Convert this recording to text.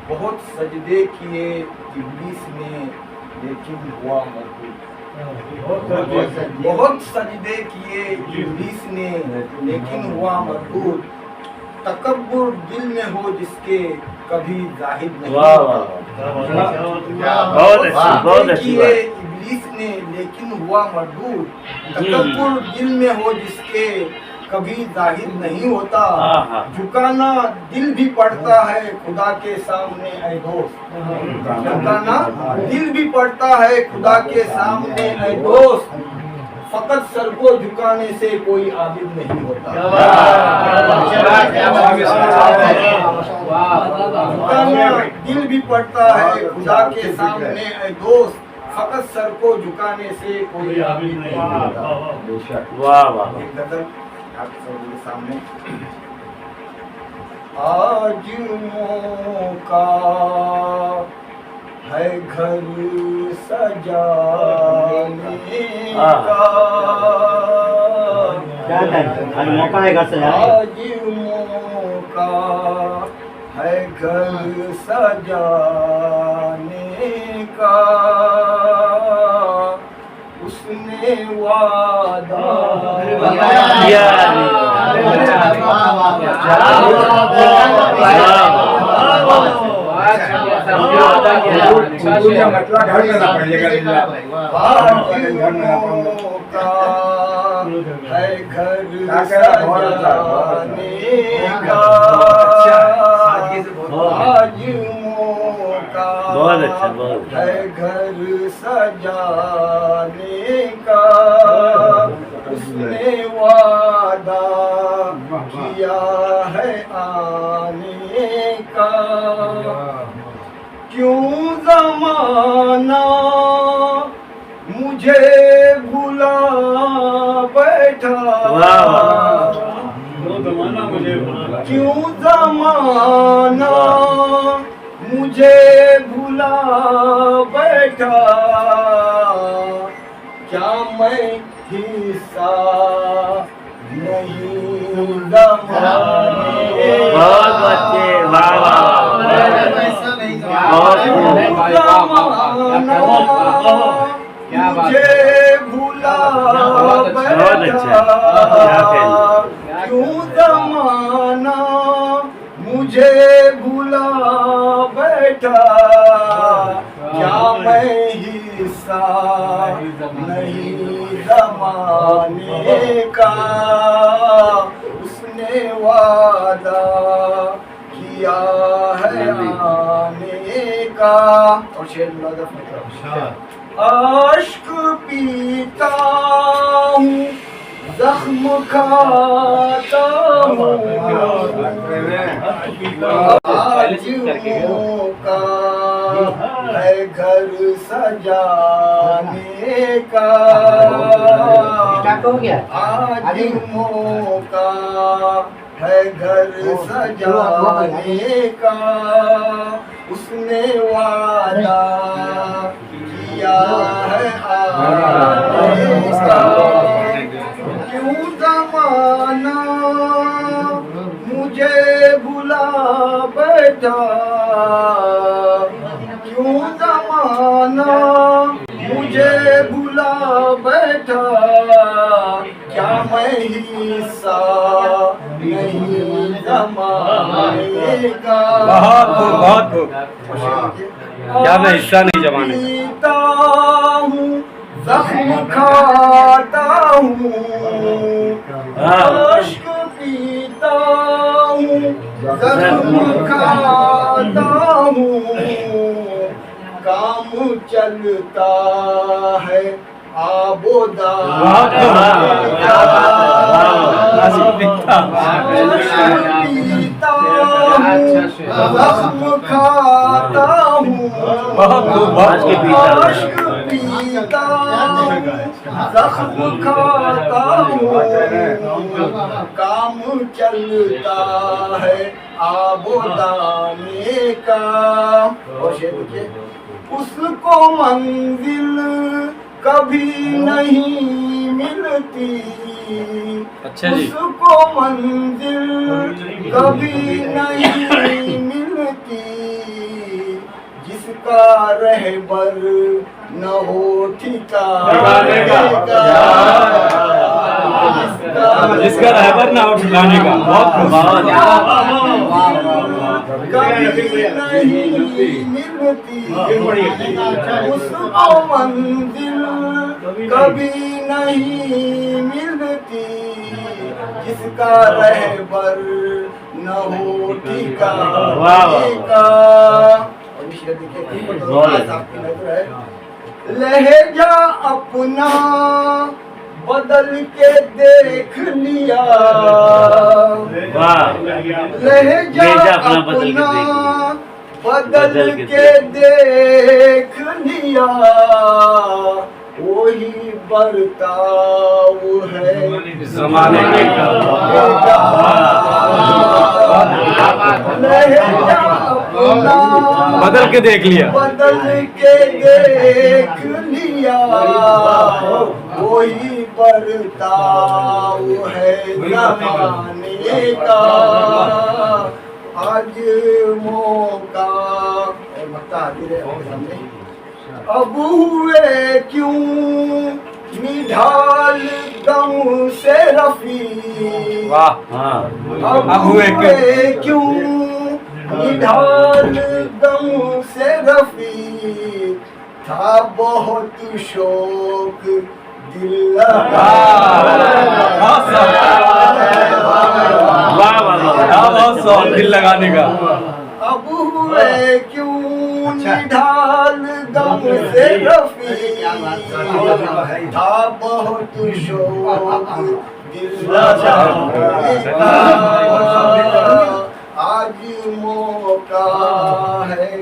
बहुत सजदे किए इब्लीस ने लेकिन हुआ मरदूद। बहुत सजदे किए इब्लीस ने लेकिन हुआ मरदूद। तकब्बुर दिल में हो जिसके कभी जाहिर नहीं होता। बहुत किए इब्लीस ने लेकिन हुआ मरदूद। तकब्बुर दिल में हो जिसके कभी जाहिर नहीं होता। झुकाना दिल भी पड़ता है खुदा के सामने ऐ दोस्त। झुकाना दिल भी पड़ता है खुदा के सामने ऐ दोस्त। फकत सर को झुकाने से कोई आबिद नहीं होता। झुकाना दिल भी पड़ता है खुदा के सामने ऐ दोस्त। फकत सर को झुकाने से कोई आबिद नहीं होता। वाह वाह। एक गजल आप सबके सामने। आज मौका है घर सजाने का। आज मौका है घर सजाने। आज मौका है घर सजाने का। उसने वादा किया। है घर सजाने का। आज मौका है घर सजाने का। उसने वादा किया है आने का। क्यों ज़माना मुझे भुला बैठा। क्यों ज़माना मुझे भुला बैठा। क्या मैं हिस्सा नहीं ज़माने। बहुत बच्चे वाह वाह। मुझे भुला बैठा। क्यों ज़माना मुझे भुला बैठा। क्या मैं हिस्सा नहीं ज़माने का। उसने वादा किया है आने का। और शेर आश्क पीता हूँ जख्म खाता हूँ। आज मौका है घर सजाने का। आज मौका है घर सजाने का। उसने वादा किया है आने का। क्यों ज़माना मुझे भुला बैठा। क्यों ज़माना मुझे भुला बैठा। क्या मैं हिस्सा नहीं ज़माने का। बहुत क्या मैं हिस्सा नहीं जमाने पीता हूँ जख्म खाता हूँ। आश्क पीता हूँ जख्म खाता हूँ। काम चलता है आबोदा। जख्म खाता हूँ। पीता जख्म खाता हूँ। काम चलता है आबोदाने का। और शेर उसको मंजिल कभी नहीं मिलती। अच्छा जी। उसको मंजिल कभी नहीं मिलती। जिसका रहबर न हो ठिकाने ठिकाने जिसका रहबर ना हो ठिकाने का। बहुत कभी नहीं मिलती उसको मंजिल, कभी नहीं मिलती जिसका रहबर न हो ठिकाने का। लहजा अपना बदल के देख लिया, लहजा अपना बदल के देख लिया, वही बर्ताव है जमाने का। लहजा अपना बदल के देख लिया, बदल के देख लिया, वही बर्ताव है जमाने का। आज मौका और बता दे अब हुए क्यों निढाल दम से रफी, वाह हाँ। अब हुए क्यों निढाल दम से रफी, था बहुत शौक दिल लगा। बहुत शौक दिल लगाने का। अब हुए क्यों निढाल दम से रफी, था बहुत शौक दिल लगाने का। आज मौका है